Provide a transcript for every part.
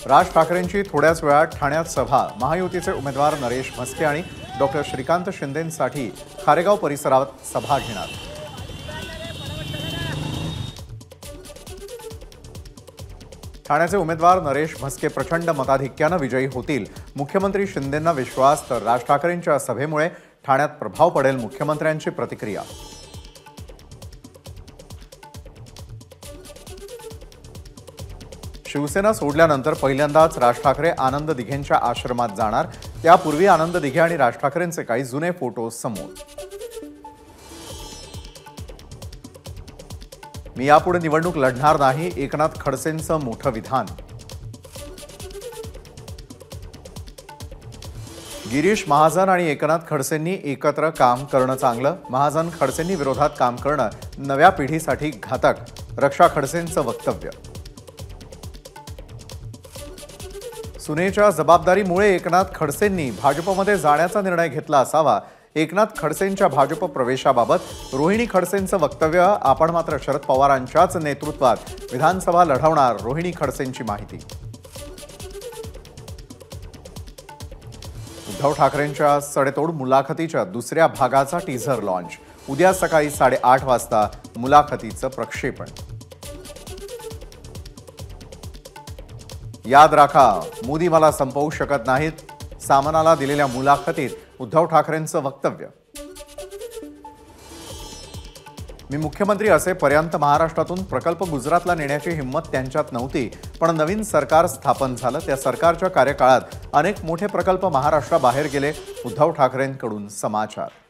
राज ठाकरेंची थोड्याच वेळात ठाण्यात सभा। महायुतीचे उमेदवार नरेश म्हस्के आणि डॉक्टर श्रीकांत शिंदेंसाठी खारेगाव परिसरात सभा घेणार। ठाण्याचे उमेदवार नरेश म्हस्के प्रचंड मताधिक्याने विजयी होतील। मुख्यमंत्री शिंदेंना विश्वास, तर राज ठाकरेंच्या सभेमुळे ठाण्यात प्रभाव पडेल। मुख्यमंत्र्यांची प्रतिक्रिया। शिवसेना सोडल्यानंतर पहिल्यांदाच राज ठाकरे आनंद दिघेंच्या आश्रमात जाणार। त्यापूर्वी आनंद दिघे आणि राज ठाकरेंचे काही जुने फोटो समोर। मी यापुढे निवडणूक लढणार नाही, एकनाथ खडसेंचं मोठं विधान। गिरीश महाजन आणि एकनाथ खडसेंनी एकत्र काम करणं चांगलं। महाजन खडसेंनी विरोधात काम करणं नव्या पिढीसाठी घातक। रक्षा खडसेंचं वक्तव्य। सुनेच्या जबाबदारीमुळे एकनाथ खडसेंनी भाजपमध्ये जाण्याचा निर्णय घेतला असावा। एकनाथ खडसेंच्या भाजप प्रवेशाबाबत रोहिणी खडसेंचं वक्तव्य। आपण मात्र शरद पवारांच्याच नेतृत्वात विधानसभा लढवणार, रोहिणी खडसेंची माहिती। उद्धव ठाकरेंच्या सडेतोड मुलाखतीच्या दुसऱ्या भागाचा टीझर लॉन्च। उद्या सकाळी 8:30 वाजता मुलाखतीचं प्रक्षेपण। याद राखा, मोदी मला संपवू शकत नाहीत। सामनाला दिलेल्या मुलाखतीत उद्धव ठाकरेंचं वक्तव्य। मी मुख्यमंत्री असेपर्यंत महाराष्ट्रातून प्रकल्प गुजरातला नेण्याची हिंमत त्यांच्यात नव्हती, पण नवीन सरकार स्थापन झालं। त्या सरकारच्या कार्यकाळात अनेक मोठे प्रकल्प महाराष्ट्राबाहेर गेले। उद्धव ठाकरेंकडून समाचार।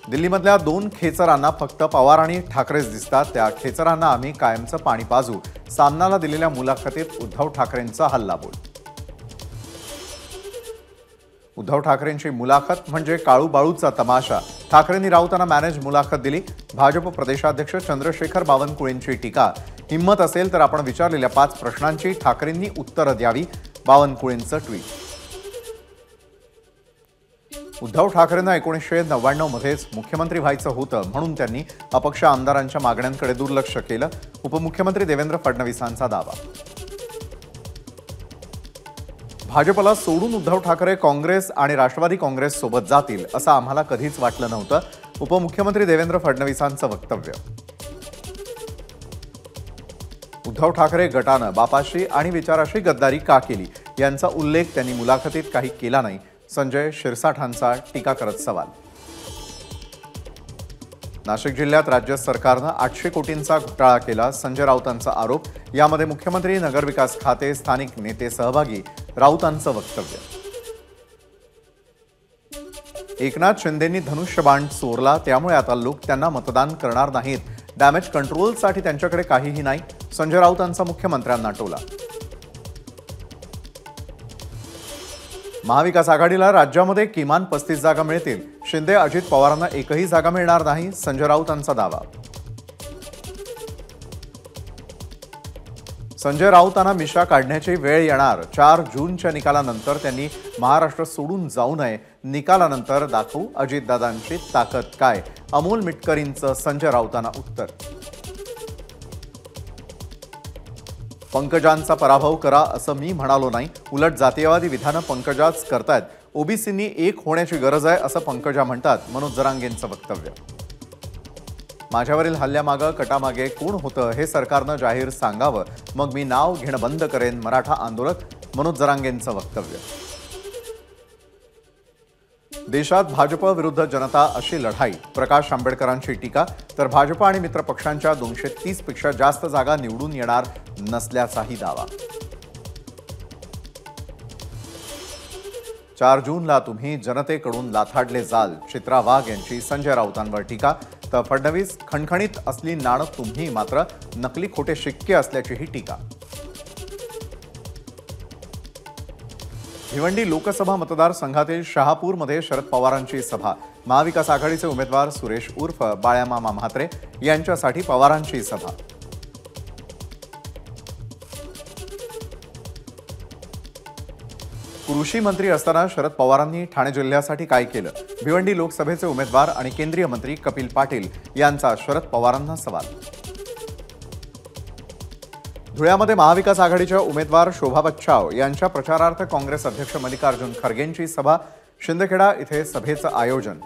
दिल्लीमधल्या 2 खेचरांना फक्त पवार आणि ठाकरेच दिसतात। त्या खेचरांना आम्ही कायमचं पाणी पाजू। सामनाला दिलेल्या मुलाखतीत उद्धव ठाकरेंचा हल्लाबोल। उद्धव ठाकरेंची मुलाखत म्हणजे काळूबाळूचा तमाशा। ठाकरेंनी राऊतांना मॅनेज मुलाखत दिली। भाजप प्रदेशाध्यक्ष चंद्रशेखर बावनकुळेंची टीका। हिंमत असेल तर आपण विचारलेल्या 5 प्रश्नांची ठाकरेंनी उत्तरं द्यावी। बावनकुळेंचं ट्विट। उद्धव ठाकरेंना 1999 मध्येच मुख्यमंत्री व्हायचं होतं, म्हणून त्यांनी अपक्ष आमदारांच्या मागण्यांकडे दुर्लक्ष केलं। उपमुख्यमंत्री देवेंद्र फडणवीसांचा दावा। भाजपला सोडून उद्धव ठाकरे काँग्रेस आणि राष्ट्रवादी काँग्रेस सोबत जातील असं आम्हाला कधीच वाटलं नव्हतं। उपमुख्यमंत्री देवेंद्र फडणवीसांचं वक्तव्य। उद्धव ठाकरे गटानं बापाशी आणि विचाराशी गद्दारी का केली यांचा उल्लेख त्यांनी मुलाखतीत काही केला नाही। संजय शिरसाठांचा टीका करत सवाल। नाशिक जिल्ह्यात राज्य सरकारनं 800 कोटींचा घोटाळा केला। संजय राऊतांचा आरोप। यामध्ये मुख्यमंत्री, नगरविकास खाते, स्थानिक नेते सहभागी। राऊतांचं वक्तव्य। एकनाथ शिंदेंनी धनुष्यबाण चोरला, त्यामुळे आता लोक त्यांना मतदान करणार नाहीत। डॅमेज कंट्रोलसाठी त्यांच्याकडे काहीही नाही। संजय राऊतांचा मुख्यमंत्र्यांना टोला। महाविकास आघाडीला राज्यामध्ये किमान 35 जागा मिळतील। शिंदे, अजित पवारांना एकही जागा मिळणार नाही। संजय राऊतांचा दावा। संजय राऊतांना मिशा काढण्याची वेळ येणार। 4 जूनच्या निकालानंतर त्यांनी महाराष्ट्र सोडून जाऊ नये। निकालानंतर दाखवू अजितदादांची ताकद काय। अमोल मिटकरींचं संजय राऊतांना उत्तर। पंकजांचा पराभव करा असं मी म्हणालो नाही। उलट जातीयवादी विधानं पंकजाच करतायत। ओबीसींनी एक होण्याची गरज आहे असं पंकजा म्हणतात। मनोज जरांगेंचं वक्तव्य। माझ्यावरील हल्ल्यामागे कटामागे कोण होतं हे सरकारनं जाहीर सांगावं, मग मी नाव घेणं बंद करेन। मराठा आंदोलक। मनोज जरांगेंचं वक्तव्य। देशात भाजप विरुद्ध जनता अशी लढाई। प्रकाश आंबेडकरांची टीका। तर भाजप आणि मित्र पक्षांच्या 230 पेक्षा जास्त जागा निवडून येणार नसल्याचाही दावा। 4 जूनला तुम्ही जनतेकडून लाथाडले जाल। चित्रा वाघ यांची संजय राऊतांवर टीका। तर फडणवीस, खणखणीत असली नाणं तुम्ही, मात्र नकली खोटे शिक्के असल्याचीही टीका। भिवंडी लोकसभा मतदारसंघातील शहापूरमध्ये शरद पवारांची सभा। महाविकास आघाडीचे उमेदवार सुरेश उर्फ बाळ्यामामा म्हात्रे यांच्यासाठी पवारांची सभा। कृषी मंत्री असताना शरद पवारांनी ठाणे जिल्ह्यासाठी काय केलं? भिवंडी लोकसभेचे उमेदवार आणि केंद्रीय मंत्री कपिल पाटील यांचा शरद पवारांना सवाल। धुळ्यामध्ये महाविकास आघाडीच्या उमेदवार शोभा बच्छाव यांच्या प्रचारार्थ काँग्रेस अध्यक्ष मल्लिकार्जुन खरगेंची सभा. शिंदखेडा इथे सभेचं आयोजन.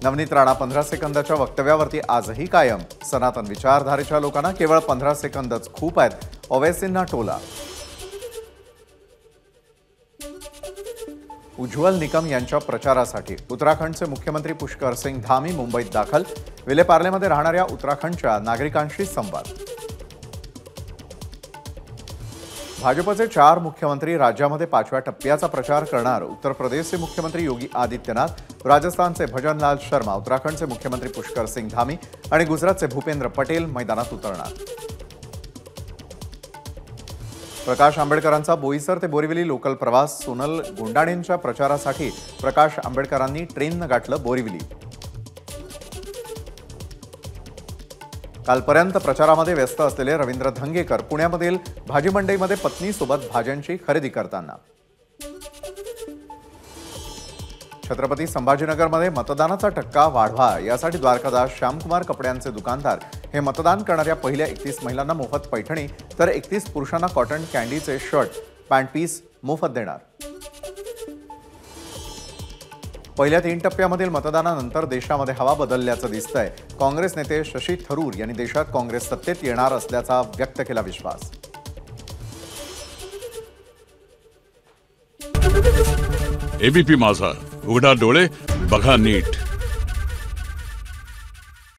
नवनीत राणा 15 सेकंदाच्या वक्तव्यावरती आजही कायम. सनातन विचारधारेच्या लोकांना केवळ 15 सेकंदच खूप आहेत, ओवैसींना टोला. उज्ज्वल निकम यांच्या प्रचारासाठी उत्तराखंडचे मुख्यमंत्री पुष्कर सिंग धामी मुंबईत दाखल. विलेपार्लेमध्ये राहणाऱ्या उत्तराखंडच्या नागरिकांशी संवाद. भाजपचे 4 मुख्यमंत्री राज्यामध्ये 5व्या टप्प्याचा प्रचार करणार. उत्तर प्रदेशचे मुख्यमंत्री योगी आदित्यनाथ, राजस्थानचे भजनलाल शर्मा, उत्तराखंडचे मुख्यमंत्री पुष्कर सिंग धामी आणि गुजरातचे भूपेंद्र पटेल मैदानात उतरणार. प्रकाश आंबेडकरांचा बोईसर ते बोरिवली लोकल प्रवास. सोनल गुंडाणेंच्या प्रचारासाठी प्रकाश आंबेडकरांनी ट्रेननं गाठलं बोरिवली. कालपर्यंत प्रचारामध्ये व्यस्त असलेले रवींद्र धंगेकर पुण्यामधील भाजी मंडईमध्ये पत्नीसोबत भाज्यांची खरेदी करताना. छत्रपती संभाजीनगरमध्ये मतदानाचा टक्का वाढवा यासाठी द्वारकादास श्यामकुमार कपड्यांचे दुकानदार हे मतदान करणाऱ्या पहिल्या 31 महिलांना मोफत पैठणी तर 31 पुरुषांना कॉटन कॅन्डीचे शर्ट पॅन्ट पीस मोफत देणार. पहिल्या 3 टप्प्यामधील मतदानानंतर देशामध्ये हवा बदलल्याचं दिसतंय. काँग्रेस नेते शशी थरूर यांनी देशात काँग्रेस सत्तेत येणार असल्याचा व्यक्त केला विश्वास. एबीपी माझा, उघडा डोळे बघा नीट.